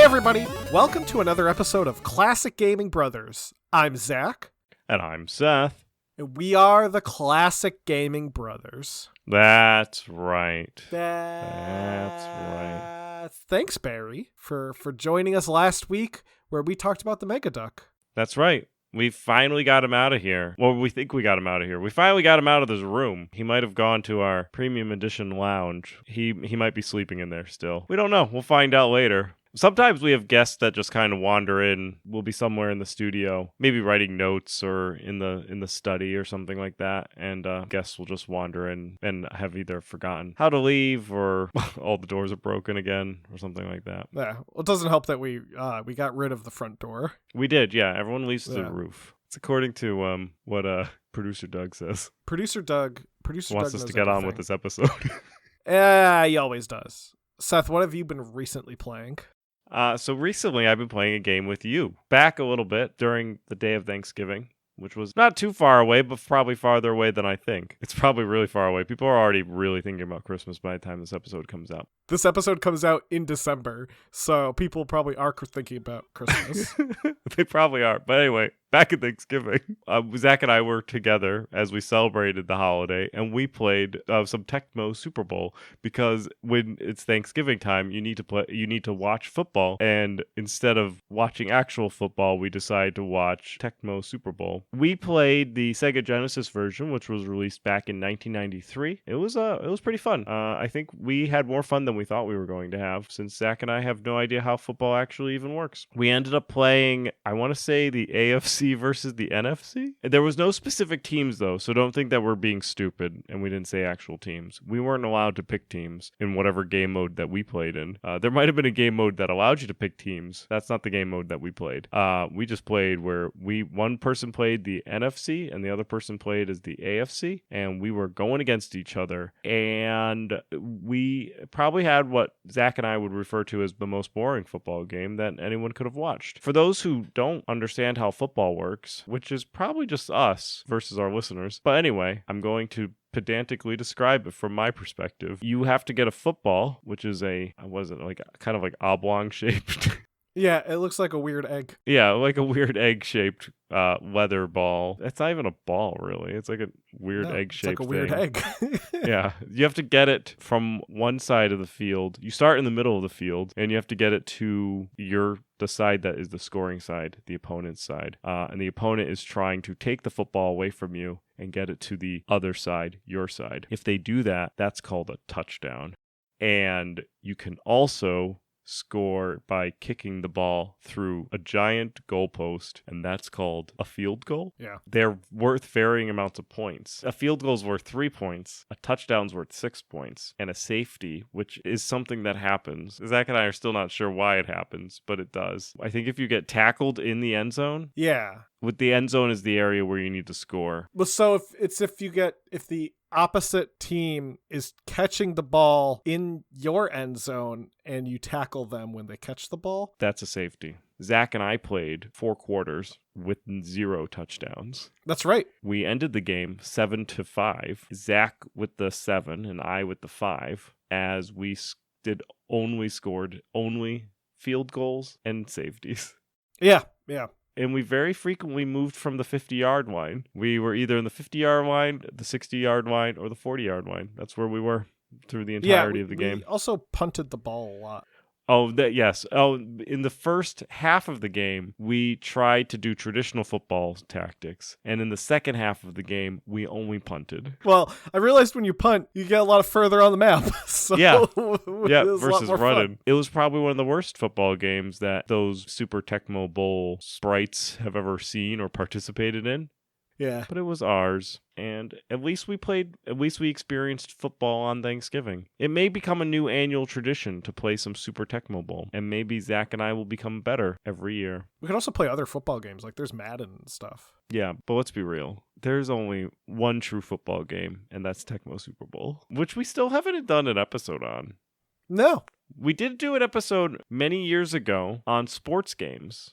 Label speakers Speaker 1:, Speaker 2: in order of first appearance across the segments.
Speaker 1: everybody! Welcome to another episode of Classic Gaming Brothers. I'm Zach.
Speaker 2: And I'm Seth.
Speaker 1: And we are the Classic Gaming Brothers.
Speaker 2: That's right.
Speaker 1: That's right. Thanks, Barry, for joining us last week where we talked about the Megaduck.
Speaker 2: That's right. We finally got him out of here. Well, we think we got him out of here. We finally got him out of this room. He might have gone to our premium edition lounge. He might be sleeping in there still. We don't know. We'll find out later. Sometimes we have guests that just kind of wander in. We'll be somewhere in the studio, maybe writing notes or in the study or something like that. And guests will just wander in and have either forgotten how to leave or all the doors are broken again or something like that.
Speaker 1: Yeah, well, it doesn't help that we got rid of the front door.
Speaker 2: We did, yeah. Everyone leaves the roof. It's according to what producer Doug says.
Speaker 1: Producer Doug
Speaker 2: wants us to get
Speaker 1: everything
Speaker 2: on with this episode.
Speaker 1: He always does. Seth, what have you been recently playing?
Speaker 2: So recently I've been playing a game with you. Back a little bit during the day of Thanksgiving, which was not too far away, but probably farther away than I think. It's probably really far away. People are already really thinking about Christmas by the time this episode comes out.
Speaker 1: This episode comes out in December, so people probably are thinking about Christmas.
Speaker 2: They probably are. But anyway, back at Thanksgiving, Zach and I were together as we celebrated the holiday, and we played some Tecmo Super Bowl because when it's Thanksgiving time, you need to watch football, and instead of watching actual football, we decided to watch Tecmo Super Bowl. We played the Sega Genesis version, which was released back in 1993. It was pretty fun. I think we had more fun than we thought we were going to have, since Zach and I have no idea how football actually even works. We ended up playing, I want to say, the AFC versus the NFC. There was no specific teams though, so don't think that we're being stupid and we didn't say actual teams. We weren't allowed to pick teams in whatever game mode that we played in. There might have been a game mode that allowed you to pick teams. That's not the game mode that we played. We just played where one person played the NFC and the other person played as the AFC, and we were going against each other, and we probably had what Zach and I would refer to as the most boring football game that anyone could have watched. For those who don't understand how football works, which is probably just us versus our listeners, but anyway, I'm going to pedantically describe it from my perspective. You have to get a football, which is kind of like oblong shaped.
Speaker 1: Yeah, it looks like a weird egg.
Speaker 2: Yeah, like a weird egg-shaped leather ball. It's not even a ball, really. It's like a weird egg-shaped thing.
Speaker 1: It's like a weird egg.
Speaker 2: Yeah, you have to get it from one side of the field. You start in the middle of the field, and you have to get it to the side that is the scoring side, the opponent's side. And the opponent is trying to take the football away from you and get it to the other side, your side. If they do that, that's called a touchdown. And you can also score by kicking the ball through a giant goalpost, and that's called a field goal.
Speaker 1: Yeah.
Speaker 2: They're worth varying amounts of points. A field goal's worth 3 points, a touchdown's worth 6 points, and a safety, which is something that happens. Zach and I are still not sure why it happens, but it does. I think if you get tackled in the end zone, with the end zone is the area where you need to score.
Speaker 1: Well, so if the opposite team is catching the ball in your end zone and you tackle them when they catch the ball,
Speaker 2: that's a safety. Zach and I played 4 quarters with 0 touchdowns.
Speaker 1: That's right.
Speaker 2: We ended the game 7-5. Zach with the 7 and I with the 5, as we scored only field goals and safeties.
Speaker 1: Yeah.
Speaker 2: And we very frequently moved from the 50-yard line. We were either in the 50-yard line, the 60-yard line, or the 40-yard line. That's where we were through the entirety of the game.
Speaker 1: We also punted the ball a lot.
Speaker 2: Yes. In the first half of the game, we tried to do traditional football tactics. And in the second half of the game, we only punted.
Speaker 1: Well, I realized when you punt, you get a lot further on the map. So
Speaker 2: yeah, versus running.
Speaker 1: Fun.
Speaker 2: It was probably one of the worst football games that those Super Tecmo Bowl sprites have ever seen or participated in.
Speaker 1: Yeah.
Speaker 2: But it was ours, and at least we experienced football on Thanksgiving. It may become a new annual tradition to play some Super Tecmo Bowl, and maybe Zach and I will become better every year.
Speaker 1: We could also play other football games, like there's Madden and stuff.
Speaker 2: Yeah, but let's be real. There's only one true football game, and that's Tecmo Super Bowl, which we still haven't done an episode on.
Speaker 1: No.
Speaker 2: We did do an episode many years ago on sports games.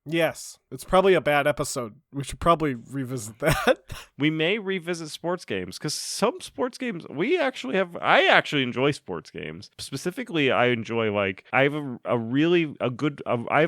Speaker 1: Yes. It's probably a bad episode. We should probably revisit that.
Speaker 2: We may revisit sports games because some sports games I actually enjoy sports games. Specifically, I enjoy I have a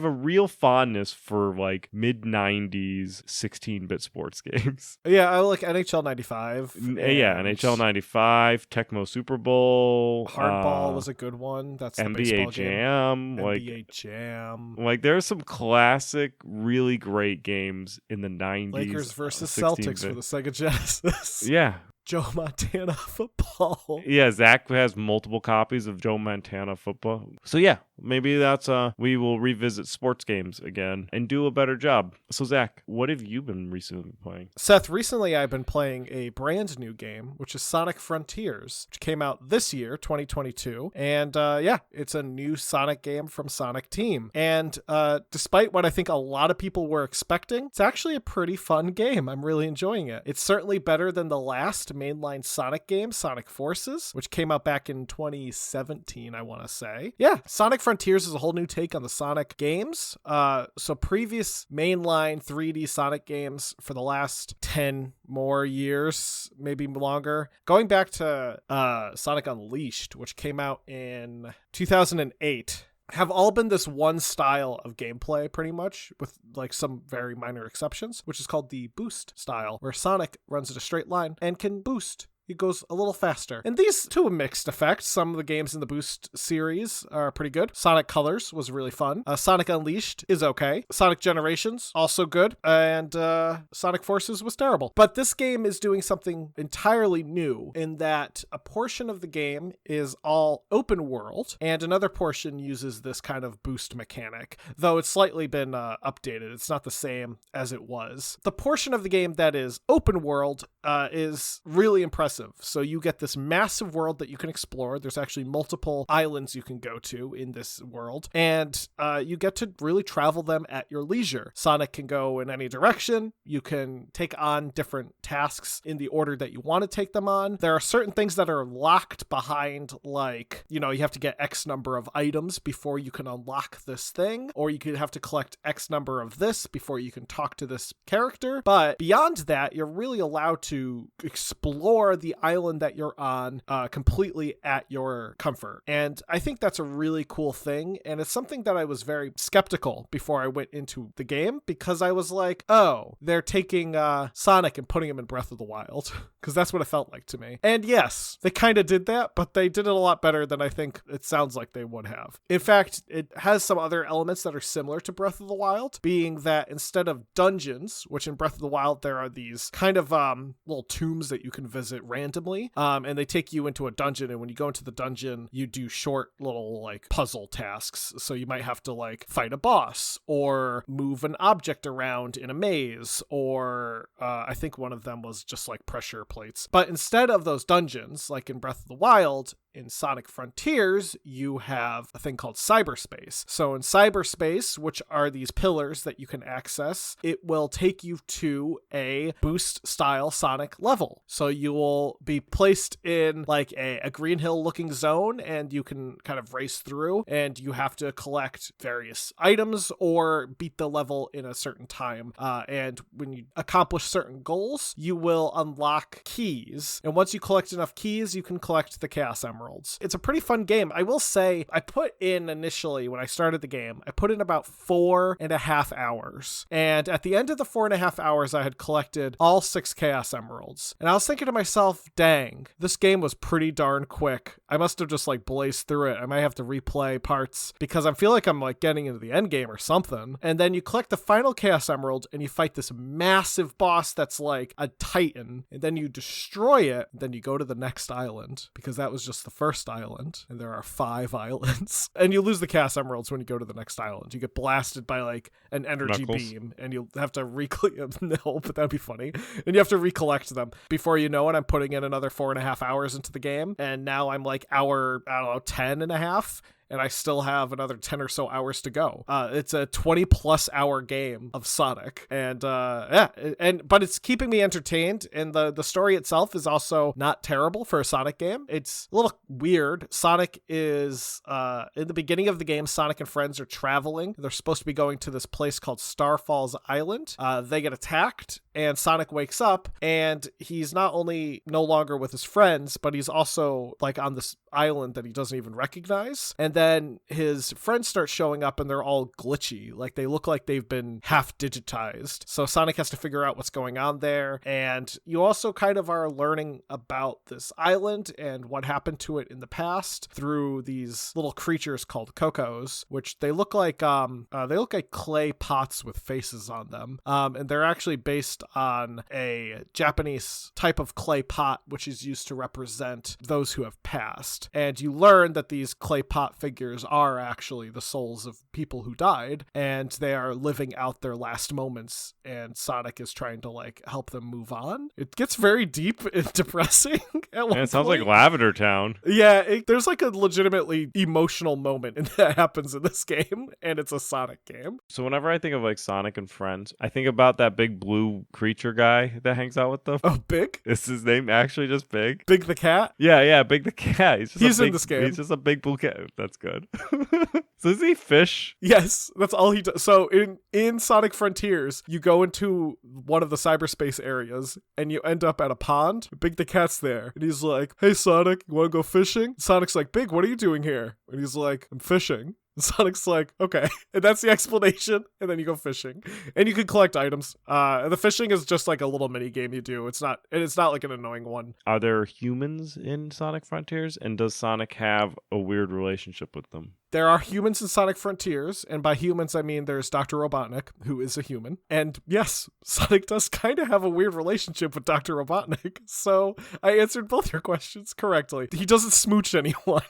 Speaker 2: real fondness for like mid 90s 16-bit sports games.
Speaker 1: Yeah, I like NHL 95.
Speaker 2: Yeah, NHL 95, Tecmo Super Bowl.
Speaker 1: Hardball was a good one. That's the
Speaker 2: NBA
Speaker 1: baseball
Speaker 2: Jam.
Speaker 1: game. NBA Jam.
Speaker 2: Like there's some classic, really great games in the 90s.
Speaker 1: Lakers versus Celtics for the Sega Genesis.
Speaker 2: Yeah.
Speaker 1: Joe Montana football.
Speaker 2: Yeah, Zach has multiple copies of Joe Montana football. So yeah, maybe that's we will revisit sports games again and do a better job. So Zach, what have you been recently playing?
Speaker 1: Seth, recently I've been playing a brand new game, which is Sonic Frontiers, which came out this year, 2022. And yeah, it's a new Sonic game from Sonic Team. And despite what I think a lot of people were expecting, it's actually a pretty fun game. I'm really enjoying it. It's certainly better than the last mainline Sonic game, Sonic Forces, which came out back in 2017, I want to say. Yeah, Sonic Frontiers is a whole new take on the Sonic games. So previous mainline 3D Sonic games for the last 10 more years, maybe longer, going back to Sonic Unleashed, which came out in 2008, have all been this one style of gameplay pretty much, with like some very minor exceptions, which is called the boost style, where Sonic runs in a straight line and can boost. It goes a little faster. And these to a mixed effect. Some of the games in the Boost series are pretty good. Sonic Colors was really fun. Sonic Unleashed is okay. Sonic Generations, also good. And Sonic Forces was terrible. But this game is doing something entirely new in that a portion of the game is all open world, and another portion uses this kind of boost mechanic, though it's slightly been updated. It's not the same as it was. The portion of the game that is open world is really impressive. So you get this massive world that you can explore. There's actually multiple islands you can go to in this world, and you get to really travel them at your leisure. Sonic can go in any direction. You can take on different tasks in the order that you want to take them on. There are certain things that are locked behind, like, you have to get X number of items before you can unlock this thing, or you could have to collect X number of this before you can talk to this character. But beyond that, you're really allowed to explore the island that you're on completely at your comfort. And I think that's a really cool thing. And it's something that I was very skeptical before I went into the game, because I was like, oh, they're taking Sonic and putting him in Breath of the Wild, because that's what it felt like to me. And yes, they kind of did that, but they did it a lot better than I think it sounds like they would have. In fact, it has some other elements that are similar to Breath of the Wild, being that instead of dungeons, which in Breath of the Wild there are these kind of little tombs that you can visit randomly, and they take you into a dungeon, and when you go into the dungeon you do short little like puzzle tasks. So you might have to like fight a boss or move an object around in a maze, or I think one of them was just like pressure plates. But instead of those dungeons like in Breath of the Wild, in Sonic Frontiers, you have a thing called cyberspace. So in cyberspace, which are these pillars that you can access, it will take you to a boost style Sonic level. So you will be placed in like a Green Hill looking zone, and you can kind of race through, and you have to collect various items or beat the level in a certain time. And when you accomplish certain goals, you will unlock keys. And once you collect enough keys, you can collect the Chaos Emerald. It's a pretty fun game. I will say, I put in initially, when I started the game, I put in about 4.5 hours. And at the end of the 4.5 hours, I had collected all 6 Chaos Emeralds. And I was thinking to myself, dang, this game was pretty darn quick. I must have just like blazed through it. I might have to replay parts, because I feel like I'm like getting into the end game or something. And then you collect the final Chaos Emerald, and you fight this massive boss that's like a titan. And then you destroy it. And then you go to the next island, because that was just the first island, and there are 5 islands. And you lose the Chaos Emeralds when you go to the next island. You get blasted by like an energy beam, and you'll have to no, but that'd be funny. And you have to recollect them. Before you know it, I'm putting in another 4.5 hours into the game, and now I'm like hour, I don't know, 10.5, and I still have another 10 or so hours to go. It's a 20+ hour game of Sonic, and but it's keeping me entertained, and the story itself is also not terrible for a Sonic game. It's a little weird. Sonic is in the beginning of the game, Sonic and friends are traveling. They're supposed to be going to this place called Star Falls Island. They get attacked, and Sonic wakes up, and he's not only no longer with his friends, but he's also like on this island that he doesn't even recognize. And then his friends start showing up, and they're all glitchy. Like, they look like they've been half digitized. So Sonic has to figure out what's going on there. And you also kind of are learning about this island and what happened to it in the past through these little creatures called Cocos, which they look like clay pots with faces on them. And they're actually based on a Japanese type of clay pot, which is used to represent those who have passed. And you learn that these clay pot figures are actually the souls of people who died, and they are living out their last moments, and Sonic is trying to like help them move on. It gets very deep and depressing at one
Speaker 2: It sounds
Speaker 1: point.
Speaker 2: like Lavender Town.
Speaker 1: Yeah, there's like a legitimately emotional moment that happens in this game, and it's a Sonic game.
Speaker 2: So whenever I think of like Sonic and Friends, I think about that big blue creature guy that hangs out with them.
Speaker 1: Oh, Big?
Speaker 2: Is his name actually just Big?
Speaker 1: Big the cat?
Speaker 2: Yeah, Big the cat.
Speaker 1: He's in this game.
Speaker 2: He's just a big blue cat. That's good. So is he fish?
Speaker 1: Yes, that's all he does. So in Sonic Frontiers, you go into one of the cyberspace areas and you end up at a pond. Big the cat's there. And he's like, "Hey, Sonic, you want to go fishing?" Sonic's like, "Big, what are you doing here?" And he's like, "I'm fishing." And Sonic's like, "Okay." And that's the explanation. And then you go fishing. And you can collect items. And the fishing is just like a little mini game you do. It's not like an annoying one.
Speaker 2: Are there humans in Sonic Frontiers? And does Sonic have a weird relationship with them?
Speaker 1: There are humans in Sonic Frontiers, and by humans I mean there's Dr. Robotnik, who is a human. And yes, Sonic does kind of have a weird relationship with Dr. Robotnik, so I answered both your questions correctly. He doesn't smooch anyone.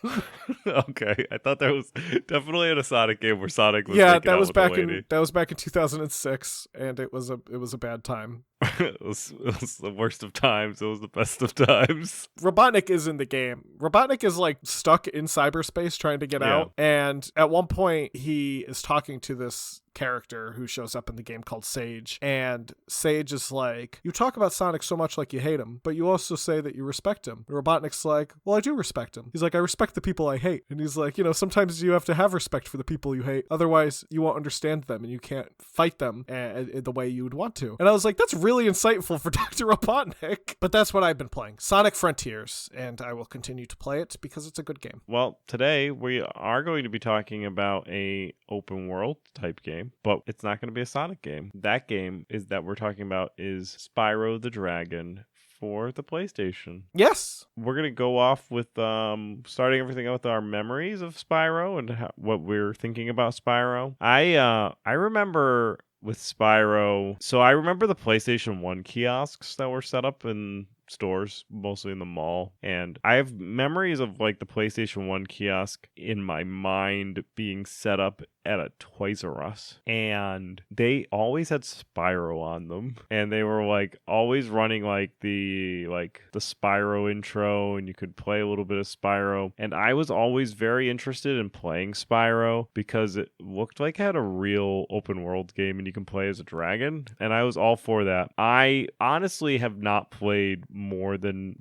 Speaker 2: Okay, I thought there was definitely in a Sonic game where Sonic was
Speaker 1: Yeah,
Speaker 2: making out with a lady.
Speaker 1: that was back in 2006, and it was a bad time.
Speaker 2: It was the worst of times. It was the best of times.
Speaker 1: Robotnik is in the game. Robotnik is like stuck in cyberspace trying to get out, and at one point he is talking to this character who shows up in the game called Sage, and Sage is like, "You talk about Sonic so much like you hate him, but you also say that you respect him." And Robotnik's like, "Well, I do respect him." He's like, "I respect the people I hate." And he's like, sometimes you have to have respect for the people you hate, otherwise you won't understand them and you can't fight them the way you would want to. And I was like, that's really insightful for Dr. Robotnik. But that's what I've been playing, Sonic Frontiers, and I will continue to play it because it's a good game.
Speaker 2: Well, today we are going to be talking about a open world type game, but it's not going to be a Sonic game. That game that we're talking about is Spyro the Dragon for the PlayStation.
Speaker 1: Yes.
Speaker 2: We're going to go off with starting everything out with our memories of Spyro and what we're thinking about Spyro. I remember with Spyro, so I remember the PlayStation 1 kiosks that were set up in stores, mostly in the mall, and I have memories of like the PlayStation 1 kiosk in my mind being set up at a Toys R Us, and they always had Spyro on them, and they were like always running like the Spyro intro, and you could play a little bit of Spyro, and I was always very interested in playing Spyro because it looked like it had a real open world game and you can play as a dragon, and I was all for that. I honestly have not played more than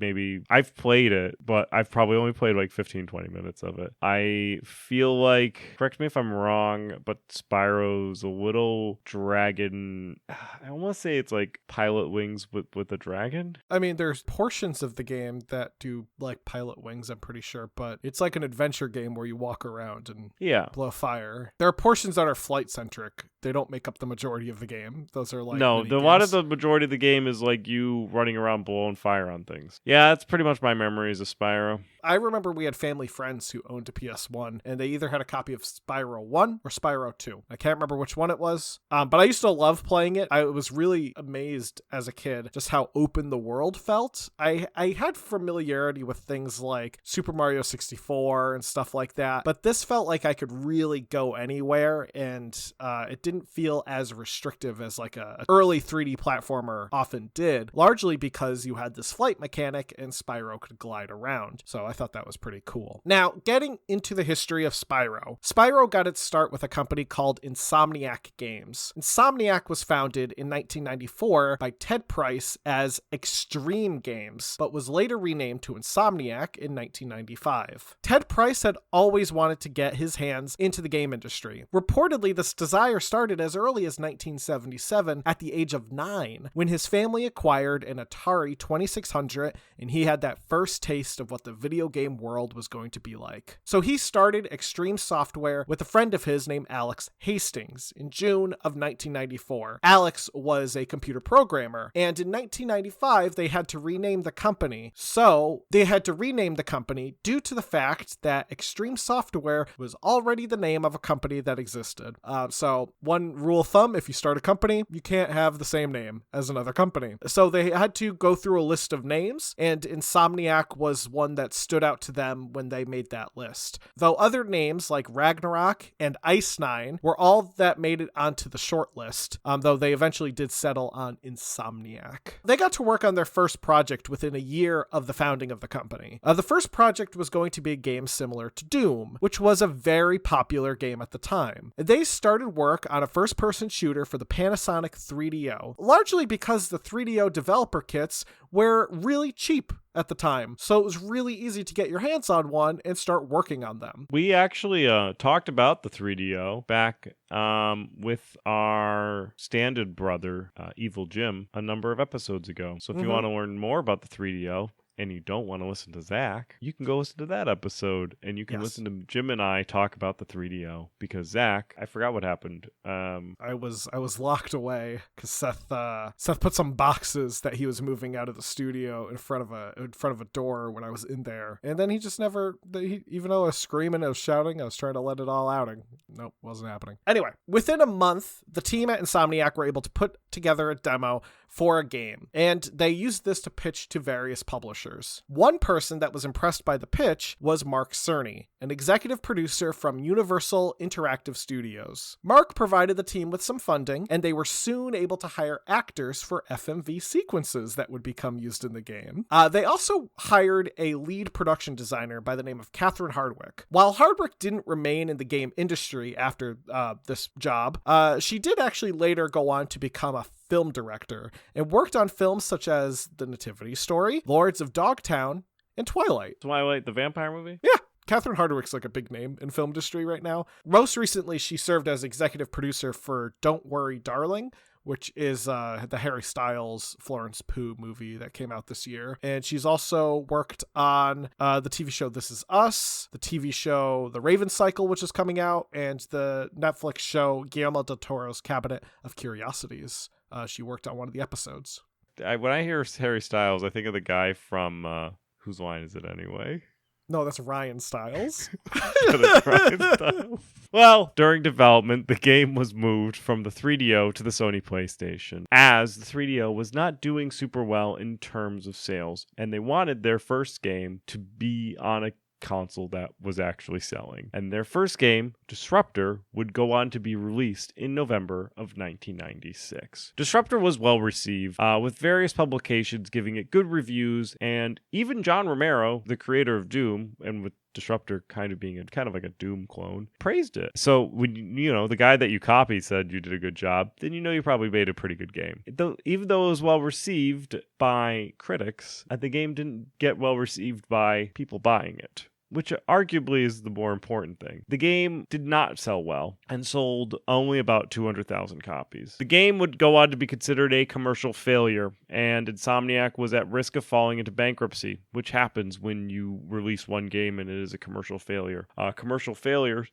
Speaker 2: I've played it, but I've probably only played like 15-20 minutes of it. I feel like, correct me if I'm wrong, but Spyro's a little dragon. I want to say it's like Pilot Wings with a dragon.
Speaker 1: I mean, there's portions of the game that do like Pilot Wings, I'm pretty sure, but it's like an adventure game where you walk around and blow fire. There are portions that are flight centric. They don't make up the majority of the game. Those are like
Speaker 2: a lot of the majority of the game is like you running around blowing fire on things. Yeah, that's pretty much my memories of Spyro.
Speaker 1: I remember we had family friends who owned a PS1, and they either had a copy of Spyro 1 or Spyro 2. I can't remember which one it was, but I used to love playing it. I was really amazed as a kid just how open the world felt. I had familiarity with things like Super Mario 64 and stuff like that, but this felt like I could really go anywhere, and it didn't feel as restrictive as like a early 3D platformer often did, largely because you had this flight mechanic and Spyro could glide around. So I thought that was pretty cool. Now, getting into the history of Spyro got its start with a company called Insomniac Games. Insomniac was founded in 1994 by Ted Price as Extreme Games, but was later renamed to Insomniac in 1995. Ted Price had always wanted to get his hands into the game industry. Reportedly, this desire started as early as 1977 at the age of 9, when his family acquired an Atari 2600 and he had that first taste of what the video game world was going to be like. So he started Extreme Software with a friend of his named Alex Hastings in June of 1994. Alex was a computer programmer, and in 1995 they had to rename the company. So they had to rename the company due to the fact that Extreme Software was already the name of a company that existed. So one rule of thumb, if you start a company, you can't have the same name as another company. So they had to go through a list of names, and Insomniac was one that stood out to them when they made that list. Though other names like Ragnarok and Ice Nine were all that made it onto the short list, though they eventually did settle on Insomniac. They got to work on their first project within a year of the founding of the company. The first project was going to be a game similar to Doom, which was a very popular game at the time. They started work on a first-person shooter for the Panasonic 3DO, largely because the 3DO developer kits were really cheap at the time, so it was really easy to get your hands on one and start working on them.
Speaker 2: We actually talked about the 3DO back with our standard brother, Evil Jim, a number of episodes ago. So if you want to learn more about the 3DO, and you don't want to listen to Zach, you can go listen to that episode, and you can listen to Jim and I talk about the 3DO, because Zach, I forgot what happened.
Speaker 1: I was locked away because Seth put some boxes that he was moving out of the studio in front of a door when I was in there, and then he just never. Even though I was screaming, I was shouting, I was trying to let it all out, and nope, wasn't happening. Anyway, within a month, the team at Insomniac were able to put together a demo for a game, and they used this to pitch to various publishers. One person that was impressed by the pitch was Mark Cerny, an executive producer from Universal Interactive Studios. Mark provided the team with some funding, and they were soon able to hire actors for FMV sequences that would become used in the game. They also hired a lead production designer by the name of Catherine Hardwick. While Hardwick didn't remain in the game industry after this job, she did actually later go on to become a film director and worked on films such as The Nativity Story, Lords of Dogtown, and Twilight.
Speaker 2: Twilight, the vampire movie?
Speaker 1: Yeah. Catherine Hardwick's like a big name in film industry right now. Most recently, she served as executive producer for Don't Worry, Darling, which is the Harry Styles Florence Pugh movie that came out this year. And she's also worked on the TV show This Is Us, the TV show The Raven Cycle, which is coming out, and the Netflix show Guillermo del Toro's Cabinet of Curiosities. She worked on one of the episodes.
Speaker 2: When I hear Harry Styles, I think of the guy from Whose Line Is It Anyway?
Speaker 1: No, that's Ryan Stiles.
Speaker 2: That's Ryan Stiles. Well, during development, the game was moved from the 3DO to the Sony PlayStation, as the 3DO was not doing super well in terms of sales, and they wanted their first game to be on a console that was actually selling. And their first game, Disruptor, would go on to be released in November of 1996. Disruptor was well received, with various publications giving it good reviews, and even John Romero, the creator of Doom, and with Disruptor kind of being kind of like a Doom clone, praised it. So when the guy that you copied said you did a good job, then you probably made a pretty good game. Even though it was well received by critics, the game didn't get well received by people buying it, which arguably is the more important thing. The game did not sell well and sold only about 200,000 copies. The game would go on to be considered a commercial failure, and Insomniac was at risk of falling into bankruptcy, which happens when you release one game and it is a commercial failure.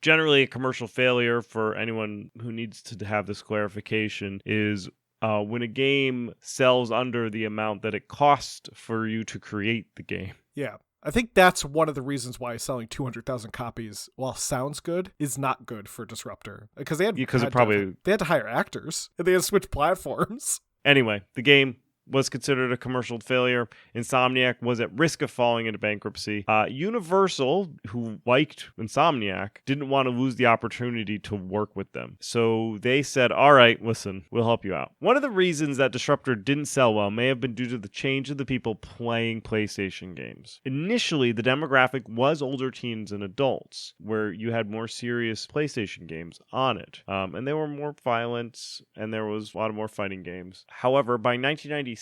Speaker 2: Generally a commercial failure, for anyone who needs to have this clarification, is when a game sells under the amount that it cost for you to create the game.
Speaker 1: Yeah. I think that's one of the reasons why selling 200,000 copies, while sounds good, is not good for Disruptor. Because they had to hire actors, and they had to switch platforms.
Speaker 2: Anyway, the game was considered a commercial failure. Insomniac was at risk of falling into bankruptcy. Universal, who liked Insomniac, didn't want to lose the opportunity to work with them. So they said, all right, listen, we'll help you out. One of the reasons that Disruptor didn't sell well may have been due to the change of the people playing PlayStation games. Initially, the demographic was older teens and adults, where you had more serious PlayStation games on it. And they were more violent, and there was a lot of more fighting games. However, by 1996,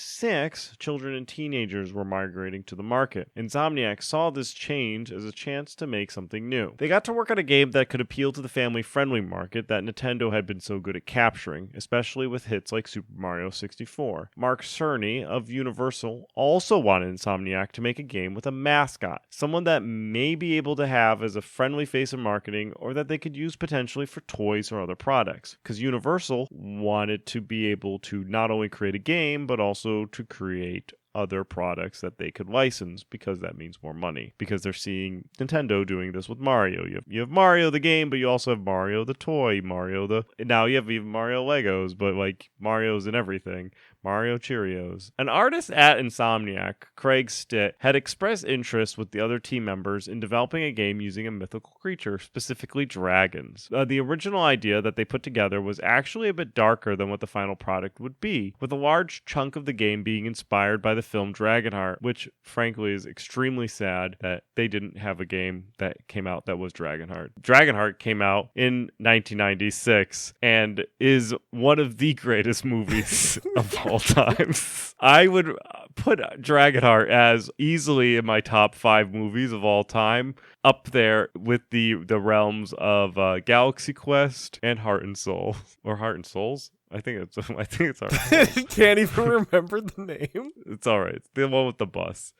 Speaker 2: children and teenagers were migrating to the market. Insomniac saw this change as a chance to make something new. They got to work on a game that could appeal to the family-friendly market that Nintendo had been so good at capturing, especially with hits like Super Mario 64. Mark Cerny of Universal also wanted Insomniac to make a game with a mascot, someone that may be able to have as a friendly face of marketing or that they could use potentially for toys or other products. Because Universal wanted to be able to not only create a game, but also to create other products that they could license, because that means more money, because they're seeing Nintendo doing this with Mario. You have Mario the game, but you also have Mario the toy, now you have even Mario Legos, but like Mario's in everything. Mario Cheerios. An artist at Insomniac, Craig Stitt, had expressed interest with the other team members in developing a game using a mythical creature, specifically dragons. The original idea that they put together was actually a bit darker than what the final product would be, with a large chunk of the game being inspired by the film Dragonheart, which frankly is extremely sad that they didn't have a game that came out that was Dragonheart. Dragonheart came out in 1996 and is one of the greatest movies of all time. I would put Dragonheart as easily in my top 5 movies of all time, up there with the realms of Galaxy Quest and Heart and Soul, or Heart and Souls. I think it's Heart and Souls.
Speaker 1: Can't even remember the name.
Speaker 2: It's all right. It's the one with the bus.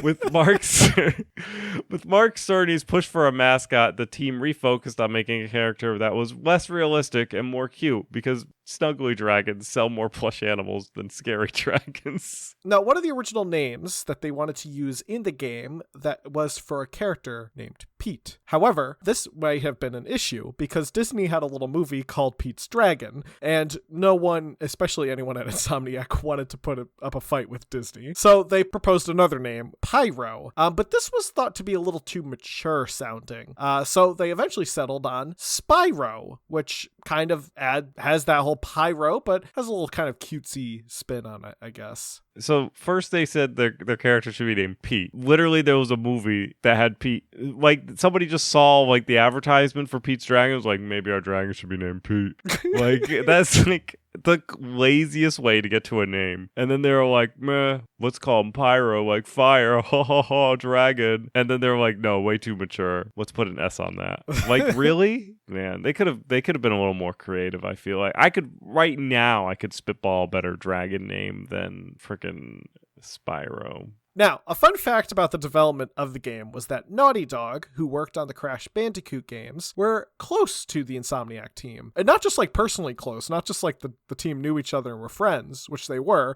Speaker 2: With Mark Cerny's push for a mascot, the team refocused on making a character that was less realistic and more cute, because snuggly dragons sell more plush animals than scary dragons.
Speaker 1: Now, one of the original names that they wanted to use in the game that was for a character named Pete. However, this might have been an issue because Disney had a little movie called Pete's Dragon, and no one, especially anyone at Insomniac, wanted to put up a fight with Disney. So they proposed another name, Pyro, but this was thought to be a little too mature sounding. So they eventually settled on Spyro, which kind of has that whole pyro, but has a little kind of cutesy spin on it, I guess.
Speaker 2: So first they said their character should be named Pete. Literally, there was a movie that had Pete. Like, somebody just saw like the advertisement for Pete's Dragon, was like, maybe our dragon should be named Pete. Like, that's like the laziest way to get to a name. And then they were like, meh, let's call him Pyro, like fire, ha ha ha, dragon. And then they were like, no, way too mature. Let's put an S on that. Like, really? Man, they could have been a little more creative, I feel like. I could spitball a better dragon name than freaking Spyro.
Speaker 1: Now, a fun fact about the development of the game was that Naughty Dog, who worked on the Crash Bandicoot games, were close to the Insomniac team. And not just like personally close, not just like the team knew each other and were friends, which they were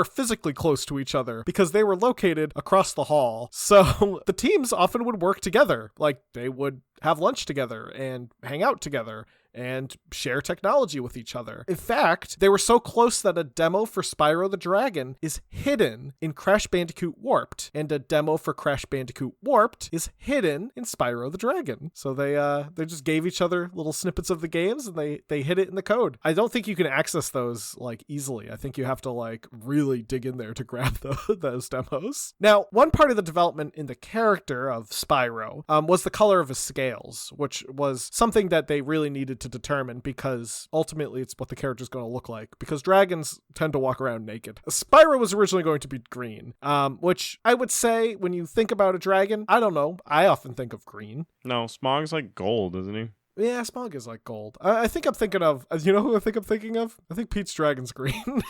Speaker 1: physically close to each other because they were located across the hall. So the teams often would work together. Like, they would have lunch together and hang out together and share technology with each other. In fact, they were so close that a demo for Spyro the Dragon is hidden in Crash Bandicoot Warped, and a demo for Crash Bandicoot Warped is hidden in Spyro the Dragon. So they just gave each other little snippets of the games, and they hid it in the code. I don't think you can access those like easily. I think you have to like really dig in there to grab those demos. Now, one part of the development in the character of Spyro was the color of his scales, which was something that they really needed to determine because ultimately it's what the character's going to look like, because dragons tend to walk around naked. Spyro was originally going to be green, which I would say when you think about a dragon, I don't know, I often think of green.
Speaker 2: No, Smog's like gold, isn't he?
Speaker 1: Yeah, Smog is like gold. I think I'm thinking of, you know who I think I'm thinking of? I think Pete's Dragon's green.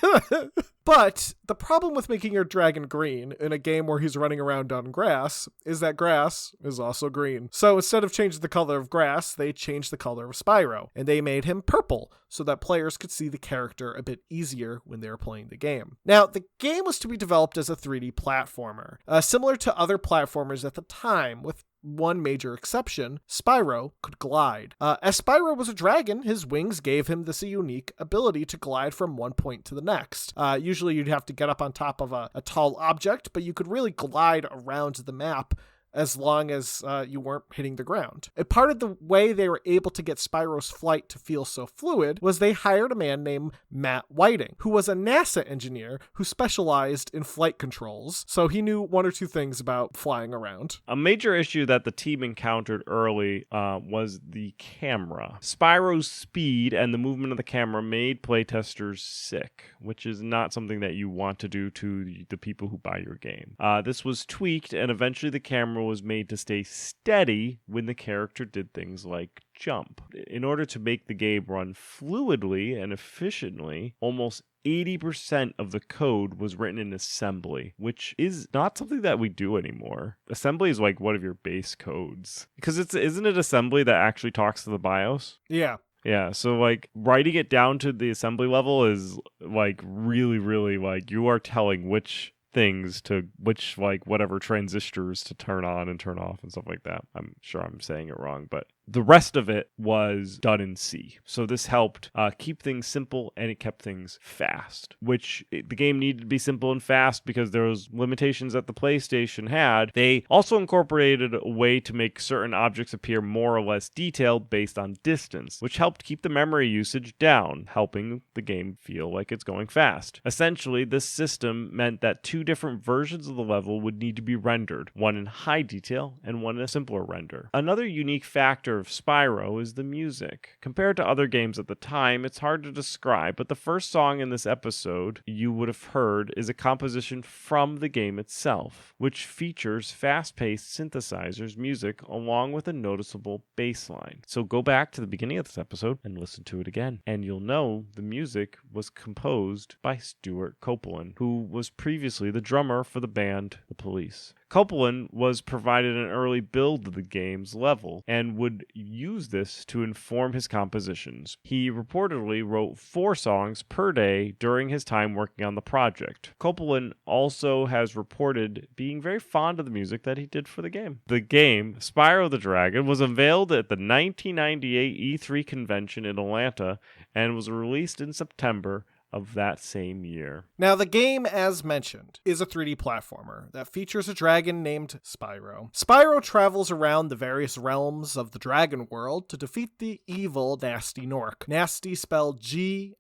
Speaker 1: But the problem with making your dragon green in a game where he's running around on grass is that grass is also green. So instead of changing the color of grass, they changed the color of Spyro, and they made him purple so that players could see the character a bit easier when they were playing the game. Now, the game was to be developed as a 3D platformer, similar to other platformers at the time, with one major exception: Spyro could glide. As Spyro was a dragon, his wings gave him this unique ability to glide from one point to the next. Usually you'd have to get up on top of a tall object, but you could really glide around the map as long as you weren't hitting the ground. And part of the way they were able to get Spyro's flight to feel so fluid was they hired a man named Matt Whiting, who was a NASA engineer who specialized in flight controls, so he knew one or two things about flying around.
Speaker 2: A major issue that the team encountered early was the camera. Spyro's speed and the movement of the camera made playtesters sick, which is not something that you want to do to the people who buy your game. This was tweaked, and eventually the camera was made to stay steady when the character did things like jump. In order to make the game run fluidly and efficiently, almost 80% of the code was written in assembly, which is not something that we do anymore. Assembly is like one of your base codes. Because isn't it assembly that actually talks to the BIOS?
Speaker 1: Yeah.
Speaker 2: Yeah, so like writing it down to the assembly level is like really, really like you are telling which things to which like whatever transistors to turn on and turn off and stuff like that. I'm sure I'm saying it wrong, but the rest of it was done in C. So this helped keep things simple, and it kept things fast, which the game needed to be simple and fast because there was limitations that the PlayStation had. They also incorporated a way to make certain objects appear more or less detailed based on distance, which helped keep the memory usage down, helping the game feel like it's going fast. Essentially, this system meant that two different versions of the level would need to be rendered, one in high detail and one in a simpler render. Another unique factor of Spyro is the music. Compared to other games at the time, it's hard to describe, but the first song in this episode you would have heard is a composition from the game itself, which features fast-paced synthesizers music along with a noticeable bass line. So go back to the beginning of this episode and listen to it again, and you'll know the music was composed by Stuart Copeland, who was previously the drummer for the band The Police. Copeland was provided an early build of the game's level and would use this to inform his compositions. He reportedly wrote 4 songs per day during his time working on the project. Copeland also has reported being very fond of the music that he did for the game. The game, Spyro the Dragon, was unveiled at the 1998 E3 convention in Atlanta and was released in September of that same year.
Speaker 1: Now, the game, as mentioned, is a 3D platformer that features a dragon named Spyro. Spyro travels around the various realms of the dragon world to defeat the evil Nasty Gnorc. Nasty spelled G-N-A-S-T-Y,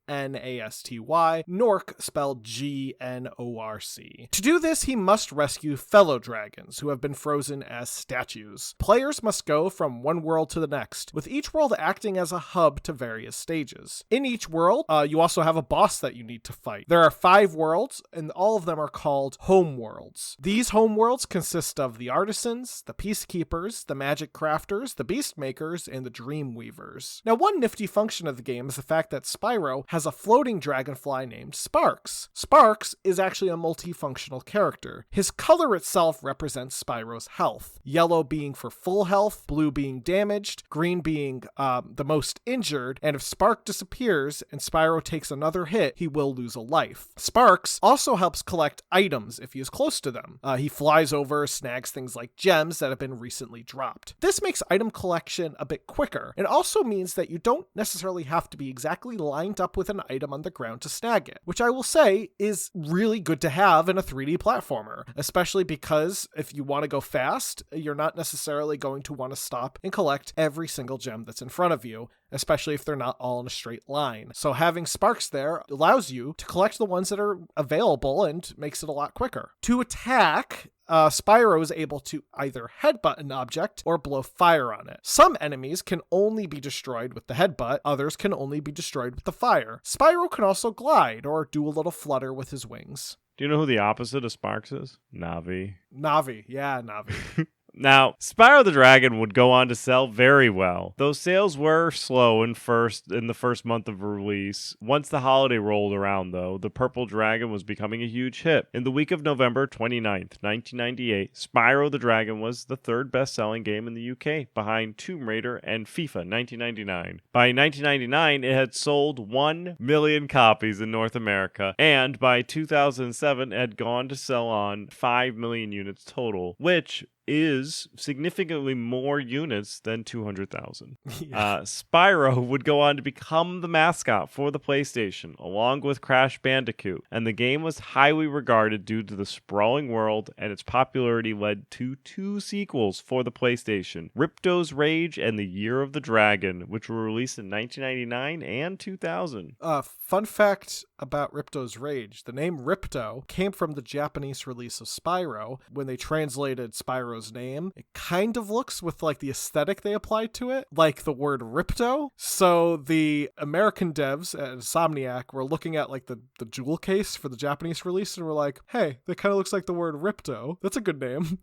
Speaker 1: Gnorc spelled G-N-O-R-C. To do this, he must rescue fellow dragons who have been frozen as statues. Players must go from one world to the next, with each world acting as a hub to various stages. In each world, you also have a boss that you need to fight. There are 5 worlds, and all of them are called home worlds. These home worlds consist of the artisans, the peacekeepers, the magic crafters, the beast makers, and the dream weavers. Now, one nifty function of the game is the fact that Spyro has a floating dragonfly named Sparks. Sparks is actually a multifunctional character. His color itself represents Spyro's health, yellow being for full health, blue being damaged, green being the most injured, and if Spark disappears and Spyro takes another hit, he will lose a life. Sparks also helps collect items if he is close to them. He flies over, snags things like gems that have been recently dropped. This makes item collection a bit quicker. It also means that you don't necessarily have to be exactly lined up with an item on the ground to snag it, which I will say is really good to have in a 3D platformer, especially because if you want to go fast, you're not necessarily going to want to stop and collect every single gem that's in front of you, especially if they're not all in a straight line. So having Sparks there allows you to collect the ones that are available and makes it a lot quicker. To attack, Spyro is able to either headbutt an object or blow fire on it. Some enemies can only be destroyed with the headbutt, others can only be destroyed with the fire. Spyro can also glide or do a little flutter with his wings.
Speaker 2: Do you know who the opposite of Sparks is? Navi.
Speaker 1: Navi, yeah, Navi.
Speaker 2: Now, Spyro the Dragon would go on to sell very well, though sales were slow in the first month of release. Once the holiday rolled around, though, the Purple Dragon was becoming a huge hit. In the week of November 29th, 1998, Spyro the Dragon was the third best-selling game in the UK, behind Tomb Raider and FIFA 1999. By 1999, it had sold 1 million copies in North America, and by 2007, it had gone to sell on 5 million units total, which is significantly more units than 200,000. Yeah. Spyro would go on to become the mascot for the PlayStation, along with Crash Bandicoot, and the game was highly regarded due to the sprawling world, and its popularity led to 2 sequels for the PlayStation, Ripto's Rage and The Year of the Dragon, which were released in 1999 and 2000.
Speaker 1: Fun fact about Ripto's Rage. The name Ripto came from the Japanese release of Spyro. When they translated Spyro's name, it kind of looks, with like the aesthetic they applied to it, like the word Ripto. So the American devs at Insomniac were looking at like the jewel case for the Japanese release and were like, hey, that kind of looks like the word Ripto. That's a good name.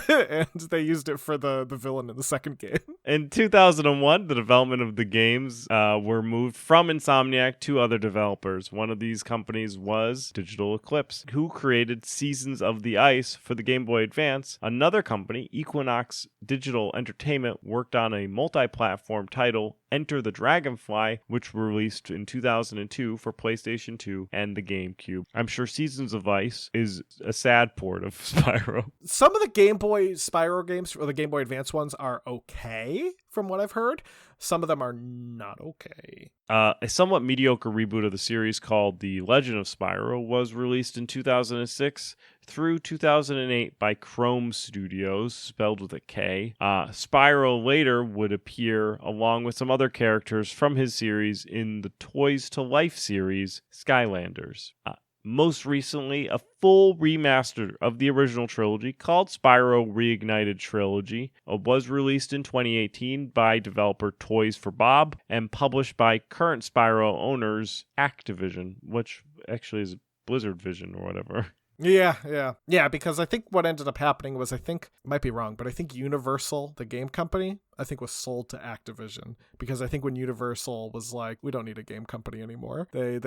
Speaker 1: And they used it for the villain in the second game.
Speaker 2: In 2001, the development of the games were moved from Insomniac to other developers. One of these companies was Digital Eclipse, who created Seasons of the Ice for the Game Boy Advance. Another company, Equinox Digital Entertainment, worked on a multi-platform title, Enter the Dragonfly, which were released in 2002 for PlayStation 2 and the GameCube. I'm sure Seasons of Ice is a sad port of Spyro.
Speaker 1: Some of the Game Boy Spyro games, or the Game Boy Advance ones, are okay, from what I've heard. Some of them are not okay.
Speaker 2: A somewhat mediocre reboot of the series called The Legend of Spyro was released in 2006 through 2008 by Chrome Studios, spelled with a K. Spyro later would appear along with some other characters from his series in the Toys to Life series, Skylanders. Most recently, a full remaster of the original trilogy called Spyro Reignited Trilogy was released in 2018 by developer Toys for Bob and published by current Spyro owners Activision, which actually is Blizzard Vision or whatever.
Speaker 1: Yeah, because I think what ended up happening was, I might be wrong, but I think Universal, the game company, was sold to Activision, because I think when Universal was like, we don't need a game company anymore, I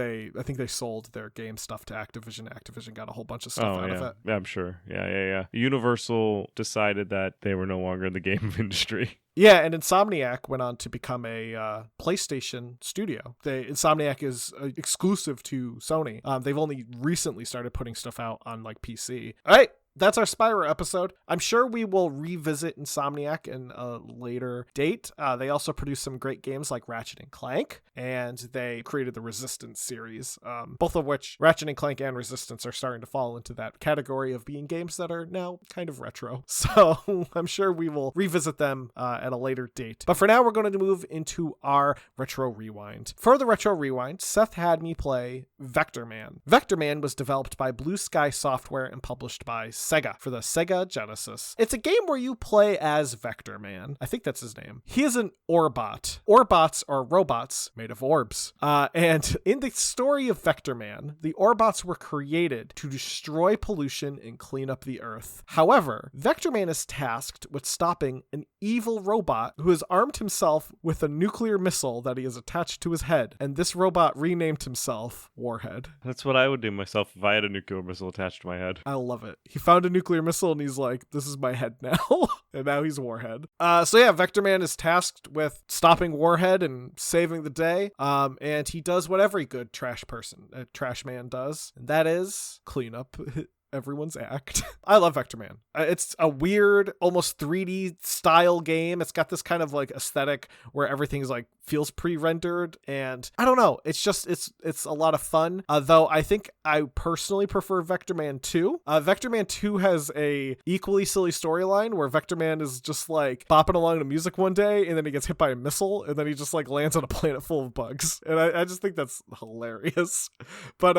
Speaker 1: think they sold their game stuff to Activision. Activision got a whole bunch of stuff out of it.
Speaker 2: Yeah, I'm sure. Yeah. Universal decided that they were no longer in the game industry.
Speaker 1: Yeah, and Insomniac went on to become a PlayStation studio. Insomniac is exclusive to Sony. They've only recently started putting stuff out on like PC. All right. That's our Spyro episode. I'm sure we will revisit Insomniac in a later date. They also produced some great games like Ratchet and Clank, and they created the Resistance series, both of which, Ratchet and Clank and Resistance, are starting to fall into that category of being games that are now kind of retro. So I'm sure we will revisit them at a later date. But for now, we're going to move into our Retro Rewind. For the Retro Rewind, Seth had me play Vector Man. Vector Man was developed by Blue Sky Software and published by Sega for the Sega Genesis. It's a game where you play as Vector Man. I think that's his name. He is an Orbot. Orbots are robots made of orbs. And in the story of Vector Man, the Orbots were created to destroy pollution and clean up the earth. However, Vector Man is tasked with stopping an evil robot who has armed himself with a nuclear missile that he has attached to his head. And this robot renamed himself Warhead.
Speaker 2: That's what I would do myself if I had a nuclear missile attached to my head.
Speaker 1: I love it. He found a nuclear missile and he's like, this is my head now. And now he's Warhead. So yeah, Vector Man is tasked with stopping Warhead and saving the day. And he does what every good trash man does. And that is clean up everyone's act. I love Vector Man. It's a weird, almost 3D style game. It's got this kind of like aesthetic where everything's like feels pre-rendered, and I don't know. It's just it's a lot of fun. Though I think I personally prefer Vector Man 2. Vector Man 2 has a equally silly storyline where Vector Man is just like bopping along to music one day, and then he gets hit by a missile, and then he just like lands on a planet full of bugs, and I just think that's hilarious. But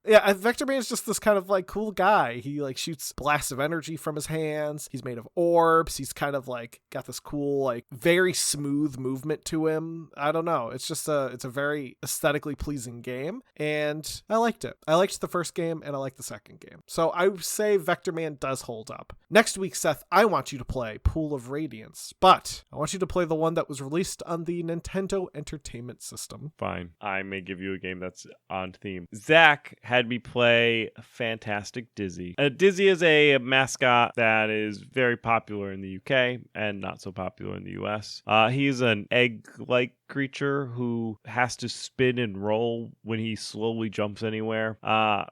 Speaker 1: yeah, Vector Man is just this kind of like cool guy. die. He like shoots blasts of energy from his hands. He's made of orbs. He's kind of like got this cool, like very smooth movement to him. I don't know. It's a very aesthetically pleasing game, and I liked it. I liked the first game, and I liked the second game. So I would say Vector Man does hold up. Next week, Seth, I want you to play Pool of Radiance, but I want you to play the one that was released on the Nintendo Entertainment System.
Speaker 2: Fine. I may give you a game that's on theme. Zach had me play Fantastic Dizzy. Dizzy is a mascot that is very popular in the UK and not so popular in the US. He's an egg-like creature who has to spin and roll when he slowly jumps anywhere.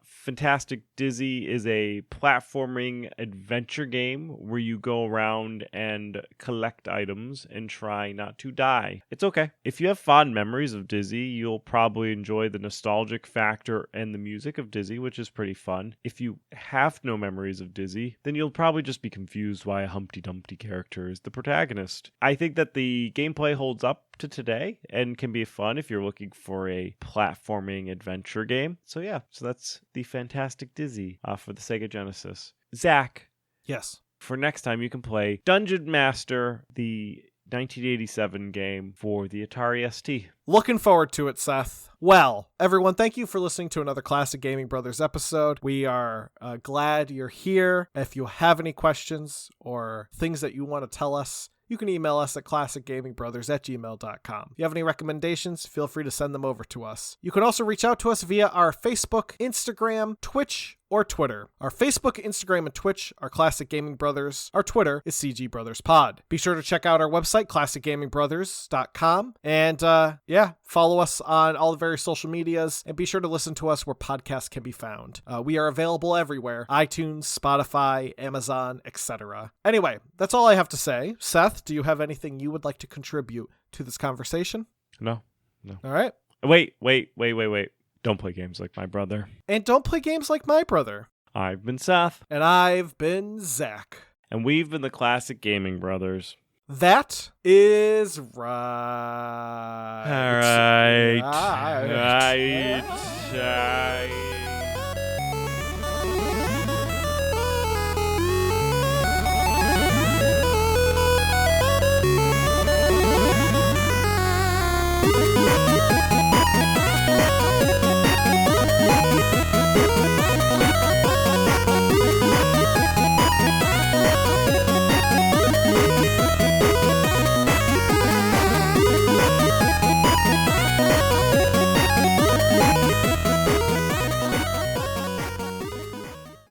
Speaker 2: Fantastic Dizzy is a platforming adventure game where you go around and collect items and try not to die. It's okay. If you have fond memories of Dizzy, you'll probably enjoy the nostalgic factor and the music of Dizzy, which is pretty fun. If you have no memories of Dizzy, then you'll probably just be confused why a Humpty Dumpty character is the protagonist. I think that the gameplay holds up to today and can be fun if you're looking for a platforming adventure game. So that's the Fantastic Dizzy for the Sega Genesis. Zach.
Speaker 1: Yes.
Speaker 2: For next time, you can play Dungeon Master, the 1987 game for the Atari ST.
Speaker 1: Looking forward to it, Seth. Well, everyone, thank you for listening to another Classic Gaming Brothers episode. We are glad you're here. If you have any questions or things that you want to tell us, you can email us at classicgamingbrothers@gmail.com. If you have any recommendations, feel free to send them over to us. You can also reach out to us via our Facebook, Instagram, Twitch, or Twitter. Our Facebook, Instagram, and Twitch are Classic Gaming Brothers. Our Twitter is CG Brothers Pod. Be sure to check out our website, classicgamingbrothers.com. And follow us on all the various social medias, and be sure to listen to us where podcasts can be found. We are available everywhere: iTunes, Spotify, Amazon, etc. Anyway, that's all I have to say. Seth, do you have anything you would like to contribute to this conversation?
Speaker 2: No.
Speaker 1: All right.
Speaker 2: Wait. Don't play games like my brother.
Speaker 1: And don't play games like my brother.
Speaker 2: I've been Seth.
Speaker 1: And I've been Zach.
Speaker 2: And we've been the Classic Gaming Brothers.
Speaker 1: That is right.
Speaker 2: All right.